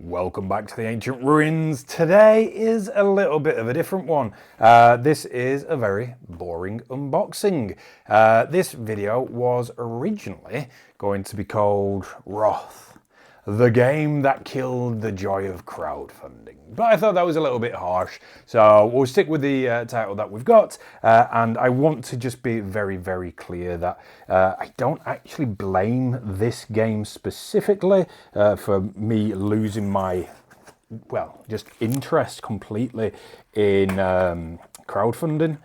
Welcome back to the Ancient Ruins. Today is a little bit of a different one. This is a very boring unboxing. This video was originally going to be called Wroth, the game that killed the joy of crowdfunding. But I thought that was a little bit harsh, so we'll stick with the title that we've got. And I want to just be very, very clear that I don't actually blame this game specifically for me losing my, well, just interest completely in crowdfunding.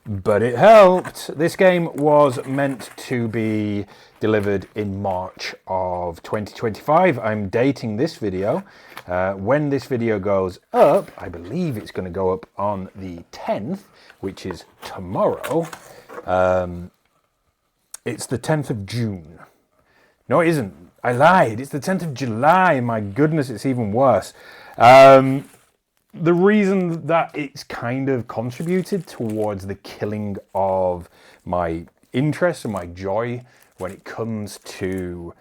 But it helped. This game was meant to be delivered in March of 2025. I'm dating this video. When this video goes up, I believe it's going to go up on the 10th, which is tomorrow. It's the 10th of June. No, it isn't. I lied. It's the 10th of July. My goodness, it's even worse. The reason that it's kind of contributed towards the killing of my interest and my joy when it comes to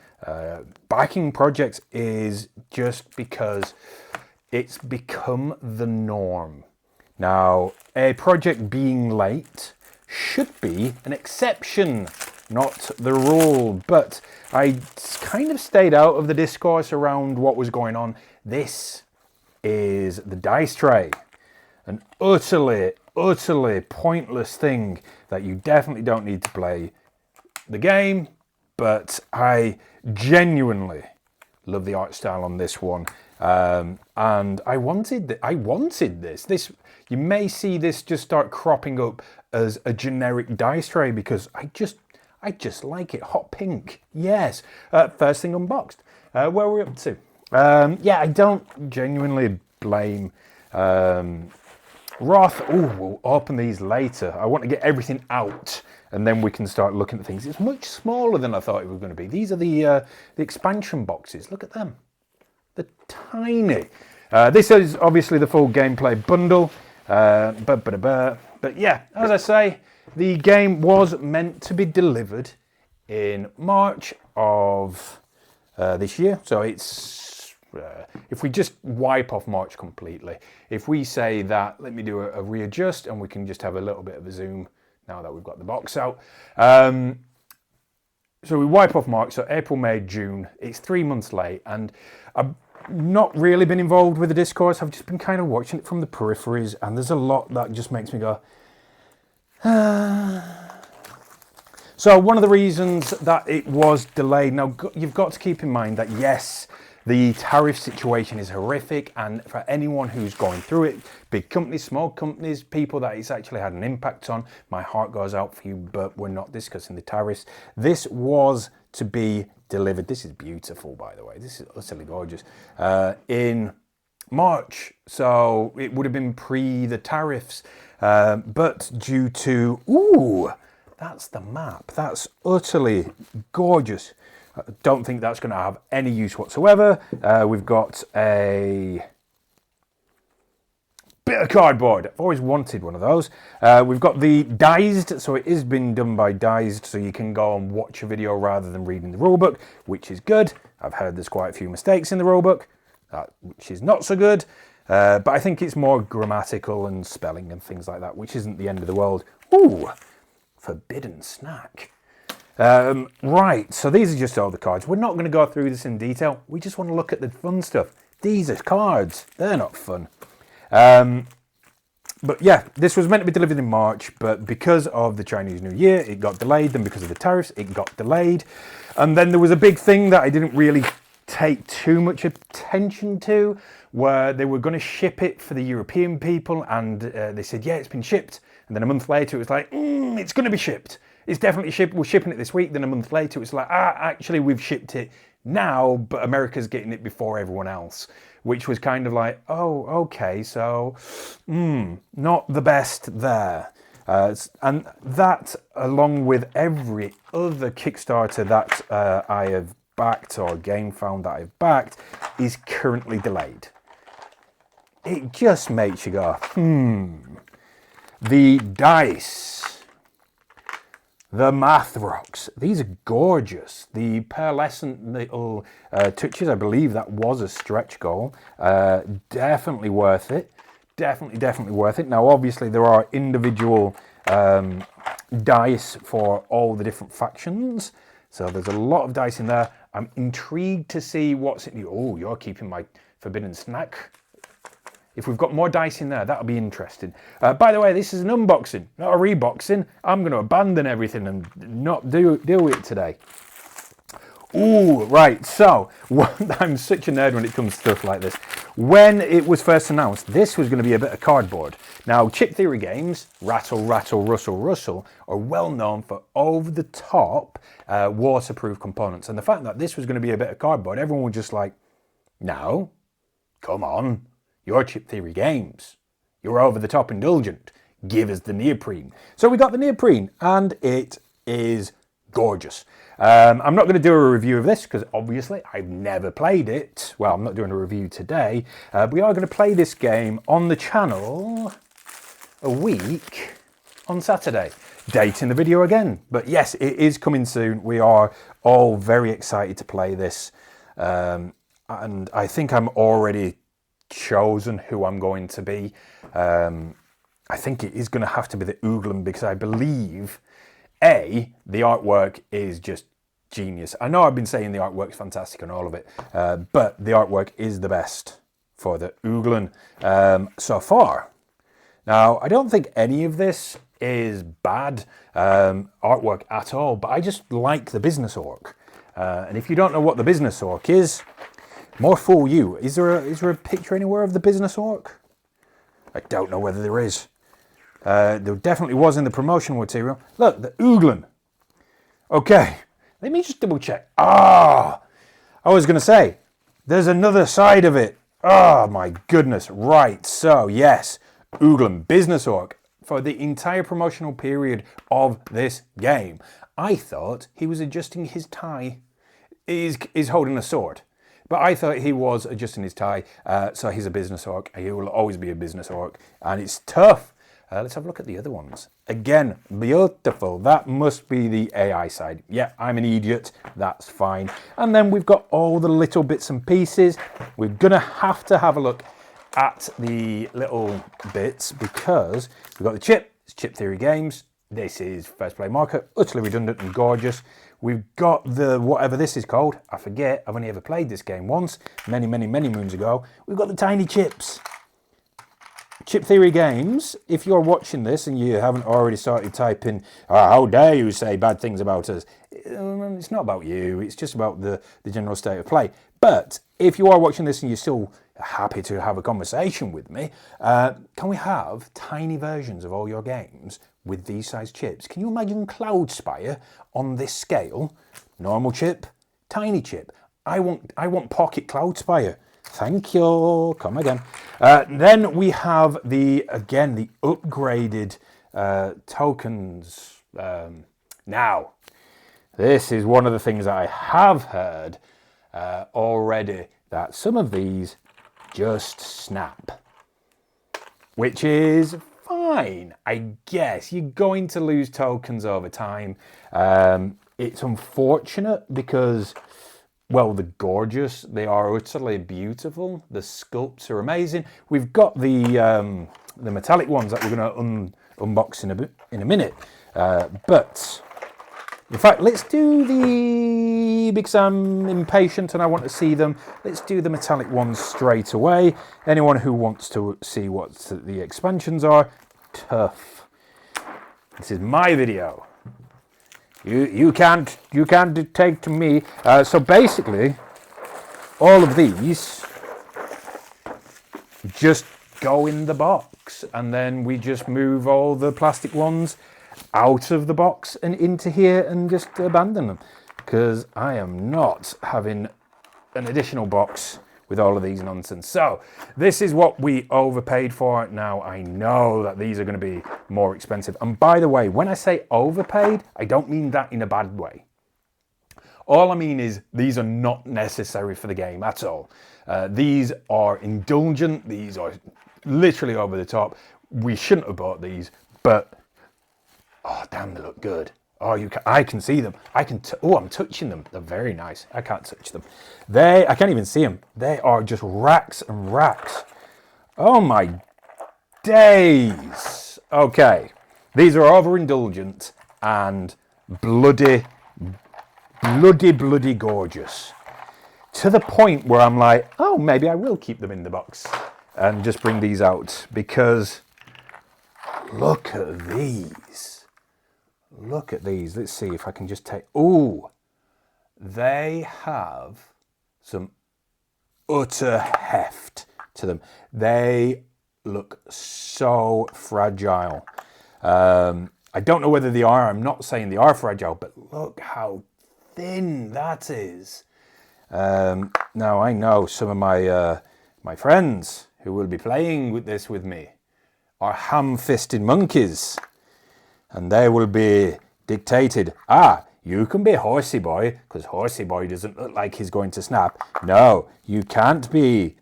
backing projects is just because it's become the norm. Now, a project being late should be an exception, not the rule, but I kind of stayed out of the discourse around what was going on. This is the dice tray, an utterly pointless thing that you definitely don't need to play the game, but I genuinely love the art style on this one, and I wanted this. You may see this just start cropping up as a generic dice tray because I just like it. Hot pink, yes. First thing unboxed. Where are we up to? Yeah, I don't genuinely blame Wroth. Oh, we'll open these later. I want to get everything out and then we can start looking at things. It's much smaller than I thought it was going to be. These are the expansion boxes. Look at them. They're tiny. This is obviously the full gameplay bundle. But yeah, as I say, the game was meant to be delivered in March of this year. So it's if we just wipe off March completely, if we say that, let me do a readjust and we can just have a little bit of a zoom now that we've got the box out. So we wipe off March, so April, May, June, it's 3 months late, and I've not really been involved with the discourse. I've just been kind of watching it from the peripheries, and there's a lot that just makes me go, So one of the reasons that it was delayed, now you've got to keep in mind that yes, the tariff situation is horrific, and for anyone who's going through it, big companies, small companies, people that it's actually had an impact on, my heart goes out for you, but we're not discussing the tariffs. This was to be delivered, this is beautiful by the way, this is utterly gorgeous, in March, so it would have been pre the tariffs, but due to, ooh, that's the map, that's utterly gorgeous. I don't think that's going to have any use whatsoever. We've got a bit of cardboard. I've always wanted one of those. We've got the Dized, so it is been done by Dized, so you can go and watch a video rather than reading the rulebook, which is good. I've heard there's quite a few mistakes in the rulebook, which is not so good. But I think it's more grammatical and spelling and things like that, which isn't the end of the world. Ooh, forbidden snack. Right, so these are just all the cards. We're not going to go through this in detail. We just want to look at the fun stuff. These are cards. They're not fun. But yeah, this was meant to be delivered in March, but because of the Chinese New Year, it got delayed. Then because of the tariffs, it got delayed. And then there was a big thing that I didn't really take too much attention to, where they were going to ship it for the European people. And they said, yeah, it's been shipped. And then a month later, it was like, it's going to be shipped. It's definitely shipped. We're shipping it this week. Then a month later, it's like, actually, we've shipped it now, but America's getting it before everyone else, which was kind of like, oh, okay, so not the best there. And that, along with every other Kickstarter that I have backed or GameFound that I've backed, is currently delayed. It just makes you go, The dice. The math rocks. These are gorgeous. The pearlescent little touches, I believe that was a stretch goal. Definitely worth it. Definitely worth it. Now, obviously, there are individual dice for all the different factions. So there's a lot of dice in there. I'm intrigued to see what's in. Oh, you're keeping my forbidden snack. If we've got more dice in there, that'll be interesting. By the way, this is an unboxing, not a reboxing. I'm going to abandon everything and not do it today. Ooh, right. So, I'm such a nerd when it comes to stuff like this. When it was first announced, this was going to be a bit of cardboard. Now, Chip Theory games, Rattle, Rattle, Rustle, Rustle, are well known for over-the-top waterproof components. And the fact that this was going to be a bit of cardboard, everyone was just like, no, come on. You're Chip Theory games. You're over the top indulgent. Give us the neoprene. So we got the neoprene and it is gorgeous. I'm not going to do a review of this because obviously I've never played it. Well, I'm not doing a review today. We are going to play this game on the channel a week on Saturday. Date in the video again. But yes, it is coming soon. We are all very excited to play this. And I think I'm already chosen who I'm going to be. I think it is going to have to be the Ooglen because I believe, A, the artwork is just genius. I know I've been saying the artwork's fantastic and all of it, but the artwork is the best for the Ooglen so far. Now, I don't think any of this is bad artwork at all, but I just like the business orc. And if you don't know what the business orc is, more fool you. Is there a picture anywhere of the business orc? I don't know whether there is. There definitely was in the promotional material. Look, the Ooglen. Okay, let me just double check. I was going to say, there's another side of it. Oh my goodness. Right, so yes, Ooglen, business orc, for the entire promotional period of this game. I thought he was adjusting his tie. He's holding a sword. But I thought he was adjusting his tie, so he's a business orc. He will always be a business orc, and it's tough. Let's have a look at the other ones. Again, beautiful. That must be the AI side. Yeah, I'm an idiot. That's fine. And then we've got all the little bits and pieces. We're going to have a look at the little bits because we've got the chip. It's Chip Theory Games. This is First Play Marker. Utterly redundant and gorgeous. We've got the, whatever this is called, I forget, I've only ever played this game once, many moons ago. We've got the tiny chips. Chip Theory Games, if you're watching this and you haven't already started typing, how dare you say bad things about us, it's not about you, it's just about the general state of play. But if you are watching this and you're still happy to have a conversation with me, can we have tiny versions of all your games with these size chips? Can you imagine Cloudspire on this scale? Normal chip, tiny chip. I want Pocket Cloudspire. Thank you. Come again. Then we have the upgraded tokens. Now, this is one of the things that I have heard already, that some of these just snap, which is fine, I guess. You're going to lose tokens over time. It's unfortunate because, well, they're gorgeous. They are utterly beautiful. The sculpts are amazing. We've got the metallic ones that we're going to unbox in a minute. But in fact, let's do because I'm impatient and I want to see them, let's do the metallic ones straight away. Anyone who wants to see what the expansions are, tough. This is my video. You can't dictate to me. So basically, all of these just go in the box, and then we just move all the plastic ones out of the box and into here and just abandon them, because I am not having an additional box with all of these nonsense. So this is what we overpaid for. Now I know that these are going to be more expensive, and by the way, when I say overpaid, I don't mean that in a bad way. All I mean is these are not necessary for the game at all. These are indulgent. These are literally over the top. We shouldn't have bought these, but oh damn, they look good. Oh, I can see them. Oh, I'm touching them. They're very nice. I can't touch them. I can't even see them. They are just racks and racks. Oh my days. Okay. These are overindulgent and bloody gorgeous. To the point where I'm like, oh, maybe I will keep them in the box and just bring these out, because look at these. Look at these. Let's see if I can just take... Ooh, they have some utter heft to them. They look so fragile. I don't know whether they are. I'm not saying they are fragile, but look how thin that is. Now, I know some of my friends who will be playing with this with me are ham-fisted monkeys. And they will be dictated, you can be Horsey Boy, because Horsey Boy doesn't look like he's going to snap. No, you can't be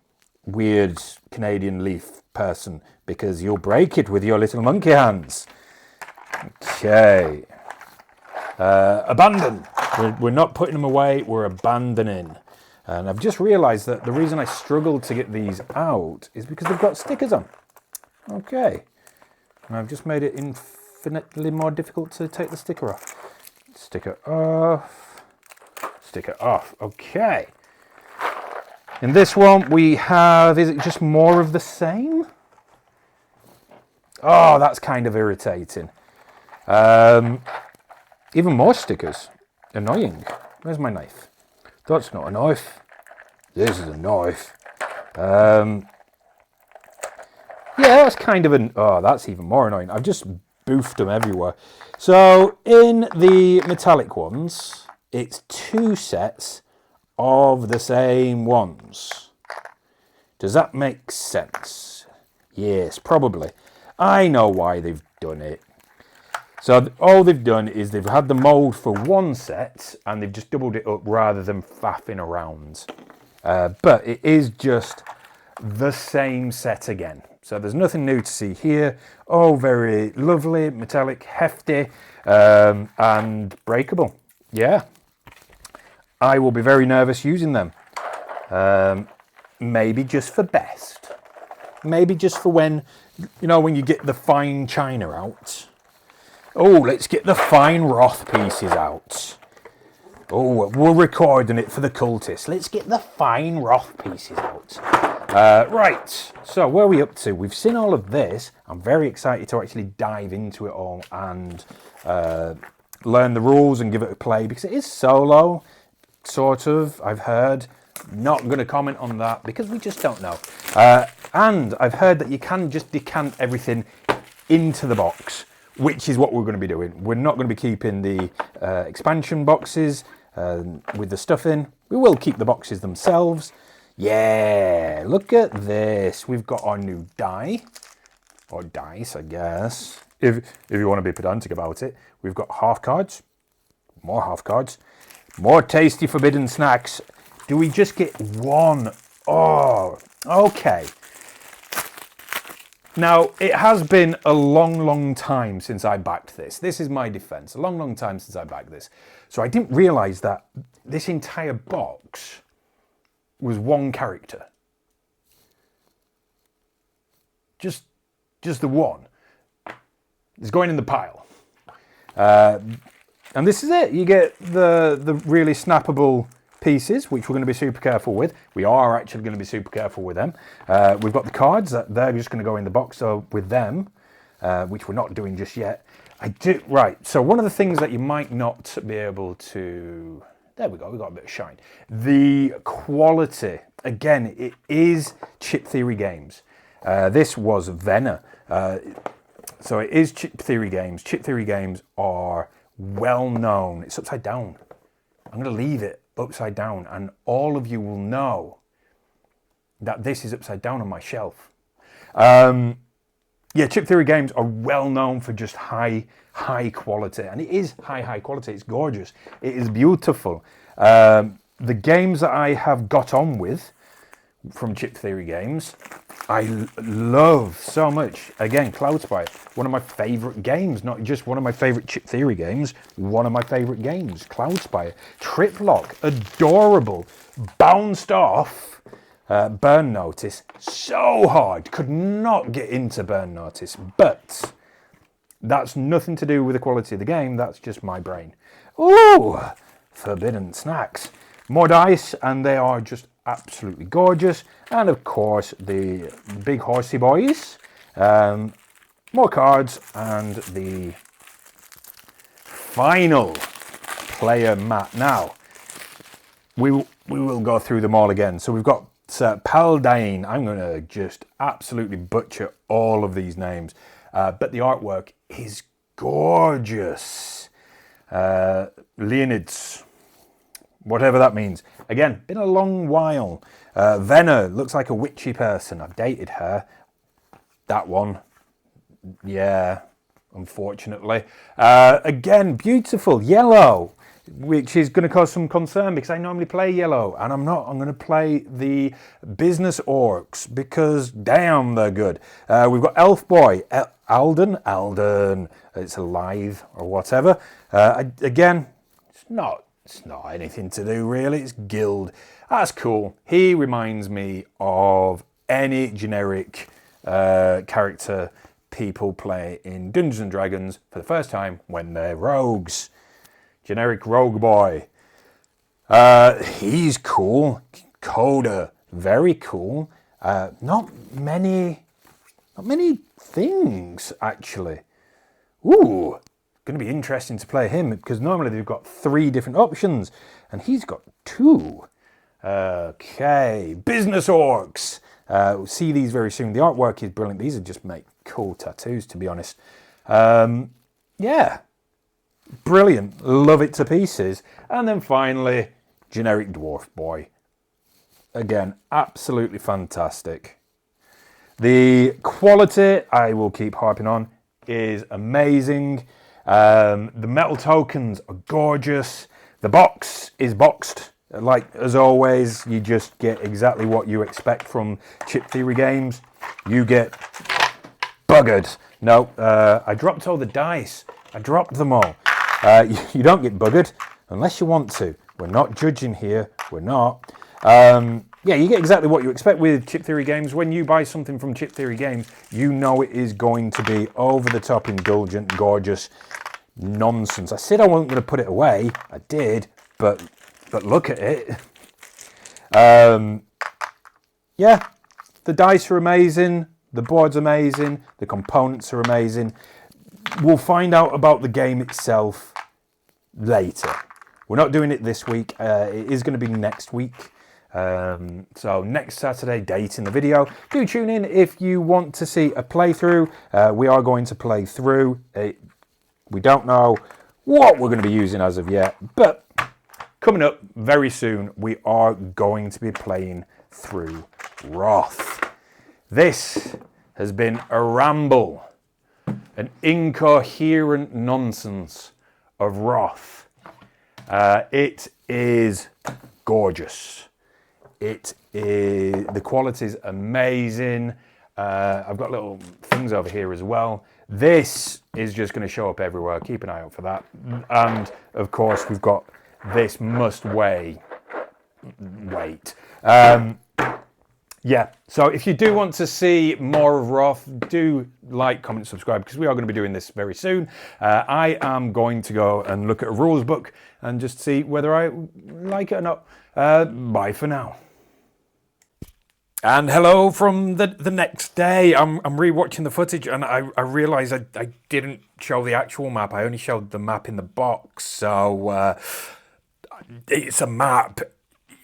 weird Canadian leaf person, because you'll break it with your little monkey hands. Okay. Abandon. We're not putting them away, we're abandoning. And I've just realised that the reason I struggled to get these out is because they've got stickers on. Okay. And I've just made it infinitely more difficult to take the sticker off. Sticker off. Sticker off. Okay. In this one we have, is it just more of the same? Oh, that's kind of irritating. Even more stickers. Annoying. Where's my knife? That's not a knife. This is a knife. Yeah, that's kind of an... Oh, that's even more annoying. I've just boofed them everywhere. So, in the metallic ones, it's 2 sets of the same ones. Does that make sense? Yes, probably. I know why they've done it. So all they've done is they've had the mould for one set and they've just doubled it up rather than faffing around. But it is just the same set again. So there's nothing new to see here. Oh, very lovely, metallic, hefty, and breakable. Yeah. I will be very nervous using them. Maybe just for best. Maybe just for when, when you get the fine china out. Oh, let's get the fine Wroth pieces out. Oh, we're recording it for the cultists. Let's get the fine Wroth pieces out. Right, so where are we up to? We've seen all of this. I'm very excited to actually dive into it all and learn the rules and give it a play, because it is solo, sort of, I've heard. Not going to comment on that because we just don't know. And I've heard that you can just decant everything into the box, which is what we're going to be doing. We're not going to be keeping the expansion boxes with the stuff in. We will keep the boxes themselves. Yeah, look at this. We've got our new die, or dice, I guess, if you want to be pedantic about it. We've got half cards, more tasty forbidden snacks. Do we just get one? Oh, okay. Now, it has been a long time since I backed this. This is my defense. A long time since I backed this. So I didn't realize that this entire box was one character. Just the one. It's going in the pile. And this is it. You get the really snappable pieces, which we're going to be super careful with. We are actually going to be super careful with them. We've got the cards that they're just going to go in the box. So with them, which we're not doing just yet. Right. So one of the things that you might not be able to... There we go. We got a bit of shine. The quality. Again, it is Chip Theory Games. This was Venner. So it is Chip Theory Games. Chip Theory Games are well known. It's upside down. I'm going to leave it upside down, and all of you will know that this is upside down on my shelf. Yeah, Chip Theory Games are well known for just high quality, and it is high quality. It's gorgeous. It is beautiful. The games that I have got on with from Chip Theory Games love so much. Again, Cloud Spire, one of my favourite games. Not just one of my favourite Chip Theory games, one of my favourite games. Cloud Spire. Trip Lock, adorable. Bounced off Burn Notice so hard. Could not get into Burn Notice. But that's nothing to do with the quality of the game. That's just my brain. Ooh, Forbidden Snacks. More dice, and they are just absolutely gorgeous. And of course, the big horsey boys. More cards, and the final player mat. Now, we will go through them all again. So we've got Paldain. I'm going to just absolutely butcher all of these names. But the artwork is gorgeous. Leonids. Whatever that means. Again, been a long while. Venna looks like a witchy person. I've dated her. That one. Yeah, unfortunately. Again, beautiful. Yellow, which is going to cause some concern because I normally play yellow. And I'm not. I'm going to play the business orcs because, damn, they're good. We've got Elf Boy. Alden. It's alive or whatever. Again, it's not anything to do really. It's Guild. That's cool. He reminds me of any generic character people play in Dungeons and Dragons for the first time when they're rogues. Generic rogue boy. He's cool. Coda, very cool. Not many things actually. Ooh. Going to be interesting to play him because normally they've got 3 different options and he's got 2. Okay, business orcs. We'll see these very soon. The artwork is brilliant. These are just make cool tattoos, to be honest. Yeah, brilliant. Love it to pieces. And then finally, generic dwarf boy. Again, absolutely fantastic. The quality, I will keep harping on, is amazing. The metal tokens are gorgeous. The box is boxed. Like, as always, you just get exactly what you expect from Chip Theory games. You get buggered. No, I dropped all the dice. I dropped them all. You don't get buggered unless you want to. We're not judging here. We're not. Yeah, you get exactly what you expect with Chip Theory games. When you buy something from Chip Theory games, you know it is going to be over-the-top, indulgent, gorgeous nonsense. I said I wasn't going to put it away. I did, but look at it. Yeah, the dice are amazing. The board's amazing. The components are amazing. We'll find out about the game itself later. We're not doing it this week. It is going to be next week. So next Saturday, date in the video. Do tune in if you want to see a playthrough. We are going to play through. We don't know what we're going to be using as of yet, but coming up very soon, we are going to be playing through Wroth. This has been a ramble, an incoherent nonsense of Wroth. It is gorgeous. It is, the quality is amazing. I've got little things over here as well. This is just going to show up everywhere. Keep an eye out for that. And of course, we've got this must weigh weight. Yeah, so if you do want to see more of Wroth, do like, comment, subscribe, because we are going to be doing this very soon. I am going to go and look at a rules book and just see whether I like it or not. Bye for now. And hello from the next day. I'm rewatching the footage and I realise I didn't show the actual map. I only showed the map in the box. So it's a map.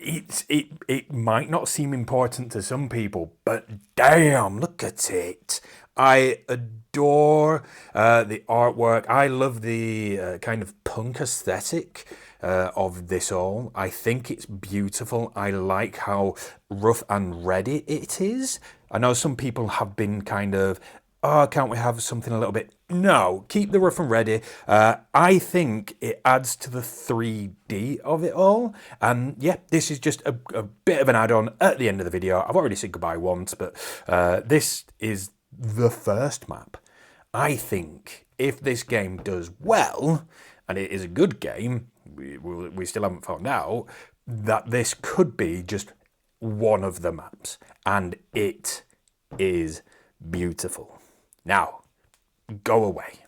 It might not seem important to some people, but damn, look at it. I adore the artwork. I love the kind of punk aesthetic of this all. I think it's beautiful. I like how rough and ready it is. I know some people have been kind of oh, can't we have something a little bit? No, keep the rough and ready. I think it adds to the 3D of it all. And yeah, this is just a bit of an add-on at the end of the video. I've already said goodbye once, but this is the first map. I think if this game does well, and it is a good game, we still haven't found out, that this could be just one of the maps. And it is beautiful. Now, go away.